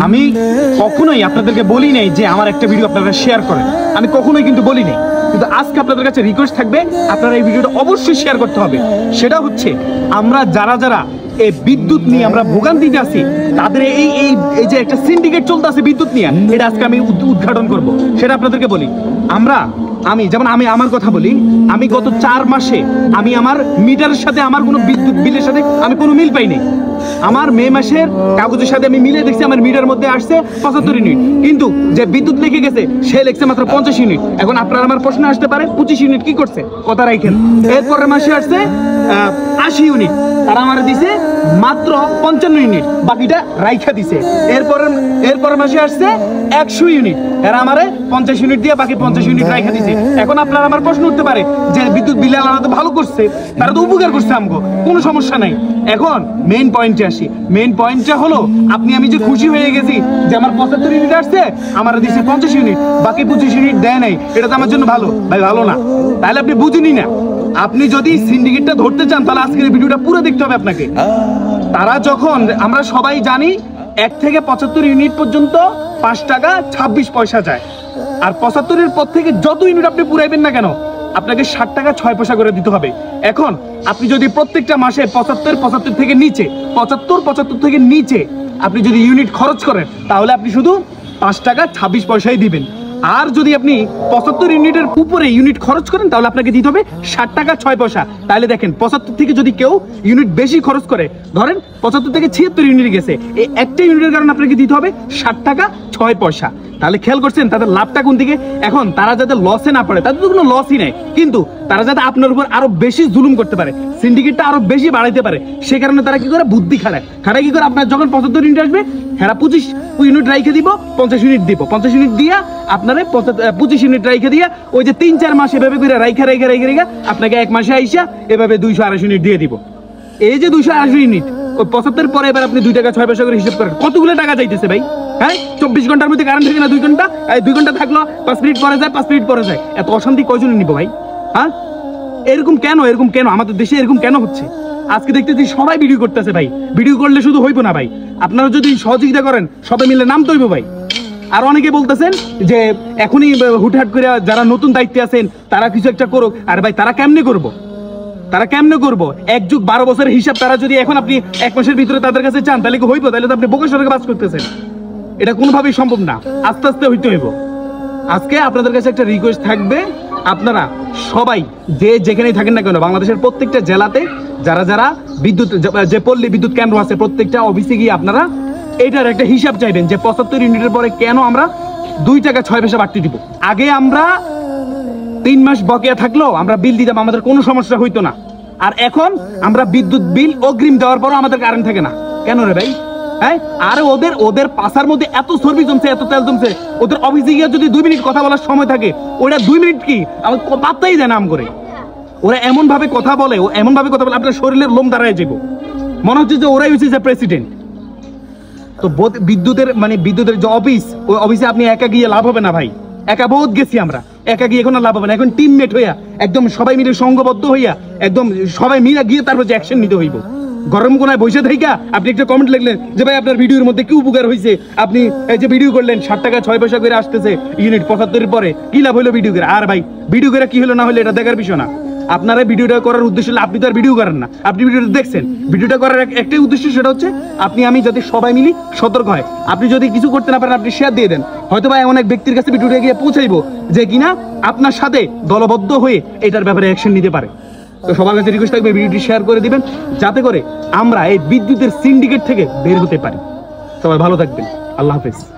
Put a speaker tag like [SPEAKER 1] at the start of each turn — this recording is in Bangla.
[SPEAKER 1] আমি কখনোই আপনাদেরকে বলি নাই যে আমার একটা ভিডিও আপনারা শেয়ার করেন, আমি কখনোই কিন্তু বলি নাই। কিন্তু আজকে আপনাদের কাছে রিকোয়েস্ট থাকবে, আপনারা এই ভিডিওটা অবশ্যই শেয়ার করতে হবে। সেটা হচ্ছে আমরা যারা এই বিদ্যুৎ নিয়ে আমরা ভোগান্তিতে আছি, তাদের এই যে একটা সিন্ডিকেট চলতেছে বিদ্যুৎ নিয়ে, এটা আজকে আমি উদ্ঘাটন করব। সেটা আপনাদেরকে বলি, আমি যেমন আমার কথা বলি, আমি গত 4 মাসে আমি আমার মিটারের সাথে আমার কোনো বিদ্যুৎ বিলের সাথে আমি কোনো মিল পাইনি। আমার মে মাসের কাগজের সাথে আমি মিলে দেখছি আমার মিটার মধ্যে আসছে 75 ইউনিট, কিন্তু যে বিদ্যুৎ লিখে গেছে সে লিখছে মাত্র 50 ইউনিট। এখন আপনার আমার প্রশ্ন আসতে পারে 25 ইউনিট কি করছে, কথা রাখেন। এরপরের মাসে আসছে 80 ইউনিট, তারা আমার দিছে মাত্র 55 ইউনিট, বাকিটা রাইখা দিছে। এরপরের মাসে আসছে 100 ইউনিট, এরা আমারে 50 ইউনিট দিয়ে বাকি 50 ইউনিট রাইখা দিছে। এখন আপনার আমার প্রশ্ন উঠতে পারে যে বিদ্যুৎ বিল আলাদা তো ভালো করছে, তারা তো উপকার করছে আমগো, কোনো সমস্যা নাই। এখন মেইন পয়েন্টে আসি। মেইন পয়েন্টটা হলো আমি যে খুশি হয়ে গেছি যে আমার 75 ইউনিট আসছে, আমার দিছে 50 ইউনিট, বাকি 25 ইউনিট দেয় নাই, এটা তো আমার জন্য ভালো ভাই, ভালো না? তাহলে আপনি বুঝুনি না। আপনি যদি সিন্ডিকেটটা ধরতে চান তাহলে আজকের ভিডিওটা পুরো দেখতে হবে আপনাকে। তারা যখন, আমরা সবাই জানি 1 থেকে 75 ইউনিট পর্যন্ত 5 টাকা 26 পয়সা যায়, আর 75 এর পর থেকে যত ইউনিট আপনি পুরাইবেন না কেন আপনাকে 60 টাকা 6 পয়সা করে দিতে হবে। এখন আপনি যদি প্রত্যেকটা মাসে 75 থেকে নিচে 75 থেকে নিচে আপনি যদি ইউনিট খরচ করেন, তাহলে আপনি শুধু 5 টাকা 26 পয়সাই দিবেন। আর যদি আপনি 75 ইউনিটের উপরে ইউনিট খরচ করেন, তাহলে আপনাকে দিতে হবে 60 টাকা 6 পয়সা। তাহলে দেখেন 75 থেকে যদি কেউ ইউনিট বেশি খরচ করে, ধরেন 75 থেকে 76 ইউনিট গেছে, এই একটা ইউনিটের কারণে আপনাকে দিতে হবে 60 টাকা 6 পয়সা। তাহলে খেয়াল করছেন তাদের লাভটা কোন দিকে? এখন তারা যাতে লসে না পড়ে, তাদের তো কোনো লসই নাই, কিন্তু তারা যাতে আপনার উপর আরো বেশি জুলুম করতে পারে, সিন্ডিকেটটা আরো বেশি বাড়াইতে পারে, সে কারণে তারা কি করে, বুদ্ধি খাটায় কি করে, আপনার যখন 75 ইউনিট আসবে, হ্যাঁ 25 ইউনিট রাইখে দিব, 50 ইউনিট দিব, 50 ইউনিট দিয়া আপনারে 25 ইউনিট রাইখে দিয়া ওই যে 3-4 মাস এভাবে করে রাইখা আপনাকে 1 মাসে আইসা এভাবে 228 ইউনিট দিয়ে দিব। এই যে 228 ইউনিট, ওই 75 পরে এবার আপনি 2 টাকা 6 পয়সা করে হিসাব করেন কতগুলো টাকা যাইতেছে ভাই। হ্যাঁ 24 ঘন্টার মধ্যে কারেন্ট থাকে না 2 ঘন্টা, 2 ঘন্টা থাকলো 5 মিনিট পরে যায়, 5 মিনিট পরে যায়, এত অশান্তি কয়জনে নিব ভাই? হ্যাঁ এরকম কেন আমাদের দেশে এরকম কেন হচ্ছে? আজকে দেখতেছি সবাই ভিডিও করতেছে ভাই, ভিডিও করলে শুধু হইব না ভাই, আপনারা যদি সহযোগিতা করেন সবাই মিলে নামতে হইব ভাই। আর অনেকে বলতেছেন যে এখনই হুটহাট করে যারা নতুন দায়িত্বে আছেন তারা কিছু একটা করুক। আর ভাই তারা কেমনে করবো 1 যুগ 12 বছরের হিসাব তারা যদি এখন আপনি 1 মাসের ভিতরে তাদের কাছে চান, তাহলে কি হইব? তাহলে তো আপনি বোকা সরকার বাস করতেছেন, এটা কোনোভাবেই সম্ভব না, আস্তে আস্তে হইতে হইব। আজকে আপনাদের কাছে একটা রিকোয়েস্ট থাকবে, আপনারা সবাই যে যেখানেই থাকেন না কেন, বাংলাদেশের প্রত্যেকটা জেলাতে যারা বিদ্যুৎ যে পল্লী বিদ্যুৎ কেন্দ্র আছে, প্রত্যেকটা অফিসে গিয়ে আপনারা এটার একটা হিসাব চাইবেন যে 75 ইউনিটের পরে কেন আমরা 2 টাকা 6 পয়সা বাড়তি দিব। আগে আমরা 3 মাস বকেয়া থাকলেও আমরা বিল দিতাম, আমাদের কোনো সমস্যা হইতো না। আর এখন আমরা বিদ্যুৎ বিল অগ্রিম দেওয়ার পরও আমাদের কারেন্ট থাকে না, কেন রে ভাই? হ্যাঁ আর ওদের পাশার মধ্যে এত চর্বি জমছে, এত তেল জমছে, ওদের অফিসে গিয়ে যদি 2 মিনিট কথা বলার সময় থাকে, ওরা 2 মিনিট কি আমার পাত্তাই দেয় না আম করে। ওরা এমন ভাবে কথা বলে আপনার শরীরের লোম দাঁড়ায় যাবো, মনে হচ্ছে যে ওরাই হচ্ছে যে প্রেসিডেন্ট। তো বিদ্যুতের যে অফিস, ওই অফিসে আপনি একা গিয়ে লাভ হবে না ভাই, একা বহুত গেছি আমরা, একা গিয়ে এখন লাভ হবে না। এখন টিমমেট হইয়া একদম সবাই মিলে সংঘবদ্ধ হইয়া একদম সবাই মিলে গিয়ে তারপর যে অ্যাকশন নিতে হইব। গরম কোনায় বসে থাইকা আপনি একটা কমেন্ট লিখলেন যে ভাই আপনার ভিডিওর মধ্যে কি উপকার হয়েছে, আপনি এই যে ভিডিও করলেন 60 টাকা 6 পয়সা করে আসতেছে ইউনিট 75 এর পরে, কি লাভ হলো ভিডিও করে? আর ভাই ভিডিও করে কি হলো না হলো এটা দেখার বিষয় না। আপনারা ভিডিওটা করার উদ্দেশ্য হলো, আপনি তো আর ভিডিও করেন না, আপনি ভিডিওটা দেখছেন, ভিডিওটা করার একটাই উদ্দেশ্য, সেটা হচ্ছে আপনি আমি যাতে সবাই মিলি সতর্ক হয়। আপনি যদি কিছু করতে না পারেন আপনি শেয়ার দিয়ে দেন, হয়তো বা এমন এক ব্যক্তির কাছে ভিডিওটা গিয়ে পৌঁছাইবো যে কিনা আপনার সাথে দলবদ্ধ হয়ে এটার ব্যাপারে অ্যাকশন নিতে পারে। তো সবার কাছে রিকোয়েস্ট থাকবে ভিডিওটি শেয়ার করে দিবেন, যাতে করে আমরা এই বিদ্যুতের সিন্ডিকেট থেকে বের হতে পারি। সবাই ভালো থাকবেন, আল্লাহ হাফেজ।